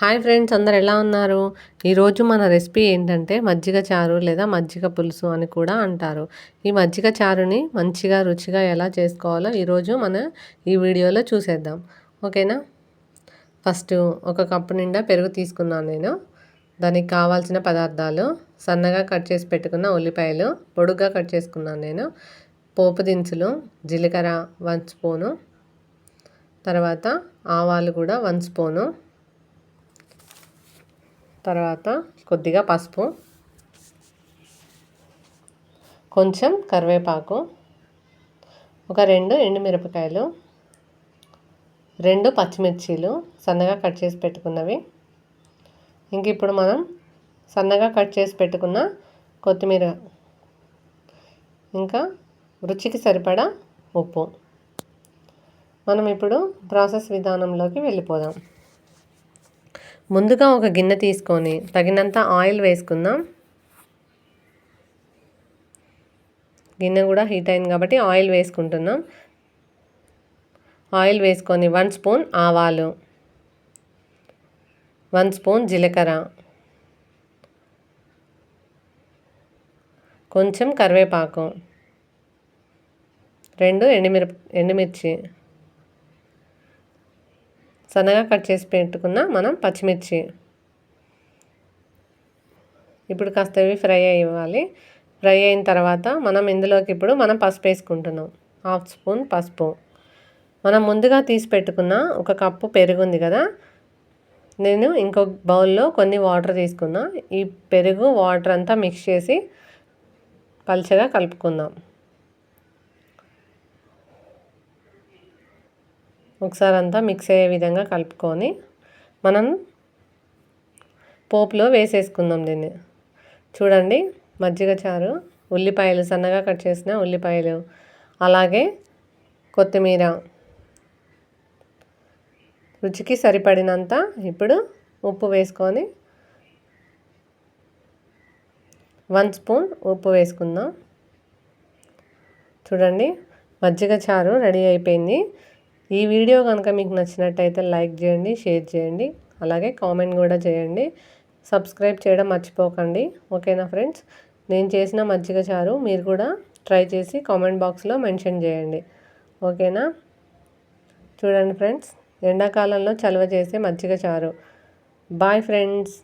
Hi friends, అందరు ఎలా ఉన్నారు? ఈరోజు మన రెసిపీ ఏంటంటే మజ్జిగ చారు లేదా మజ్జిగ పులుసు అని కూడా అంటారు. ఈ మజ్జిగ చారుని మంచిగా రుచిగా ఎలా చేసుకోవాలో ఈరోజు ఈ వీడియోలో చూసేద్దాం. ఓకేనా? ఫస్ట్ ఒక కప్పు నిండా పెరుగు తీసుకున్నాను నేను. దానికి కావాల్సిన పదార్థాలు: సన్నగా కట్ చేసి పెట్టుకున్న ఉల్లిపాయలు పొడుగ్గా కట్ చేసుకున్నాను నేను, పోపు దినుసులు జీలకర్ర 1 స్పూను, తర్వాత ఆవాలు కూడా 1 స్పూను, తర్వాత కొద్దిగా పసుపు, కొంచెం కరివేపాకు, ఒక 2 ఎండుమిరపకాయలు, 2 పచ్చిమిర్చీలు సన్నగా కట్ చేసి పెట్టుకున్నవి. ఇంక ఇప్పుడు మనం సన్నగా కట్ చేసి పెట్టుకున్న కొత్తిమీర, ఇంకా రుచికి సరిపడా ఉప్పు. మనం ఇప్పుడు ప్రాసెస్ విధానంలోకి వెళ్ళిపోదాం. ముందుగా ఒక గిన్నె తీసుకొని తగినంత ఆయిల్ వేసుకుందాం. గిన్నె కూడా హీట్ అయింది కాబట్టి ఆయిల్ వేసుకుంటున్నాం. ఆయిల్ వేసుకొని 1 స్పూన్ ఆవాలు, 1 స్పూన్ జీలకర్ర, కొంచెం కరివేపాకు, 2 ఎండుమిర్చి, సన్నగా కట్ చేసి పెట్టుకున్న మనం పచ్చిమిర్చి. ఇప్పుడు కాస్త ఇవి ఫ్రై అవ్వాలి. ఫ్రై అయిన తర్వాత ఇందులోకి ఇప్పుడు పసుపు వేసుకుంటున్నాం. 1/2 స్పూన్ పసుపు. మనం ముందుగా తీసి పెట్టుకున్న ఒక కప్పు పెరుగు ఉంది కదా, నేను ఇంకొక బౌల్లో కొన్ని వాటర్ తీసుకున్నా. ఈ పెరుగు వాటర్ అంతా మిక్స్ చేసి పల్చగా కలుపుకుందాం. ఒకసారి అంతా మిక్స్ అయ్యే విధంగా కలుపుకొని మనం పోపులో వేసేసుకుందాం దీన్ని. చూడండి, మజ్జిగ చారు, ఉల్లిపాయలు సన్నగా కట్ చేసిన ఉల్లిపాయలు, అలాగే కొత్తిమీర, రుచికి సరిపడినంత ఇప్పుడు ఉప్పు వేసుకొని 1 స్పూన్ ఉప్పు వేసుకుందాం. చూడండి, మజ్జిగ చారు రెడీ అయిపోయింది. ఈ వీడియో కనుక మీకు నచ్చినట్టయితే లైక్ చేయండి, షేర్ చేయండి, అలాగే కామెంట్ కూడా చేయండి. సబ్స్క్రైబ్ చేయడం మర్చిపోకండి. ఓకేనా ఫ్రెండ్స్? నేను చేసిన మజ్జిగ చారు మీరు కూడా ట్రై చేసి కామెంట్ బాక్స్లో మెన్షన్ చేయండి. ఓకేనా? చూడండి ఫ్రెండ్స్, ఎండాకాలంలో చలవ చేసే మజ్జిగ చారు. Bye friends.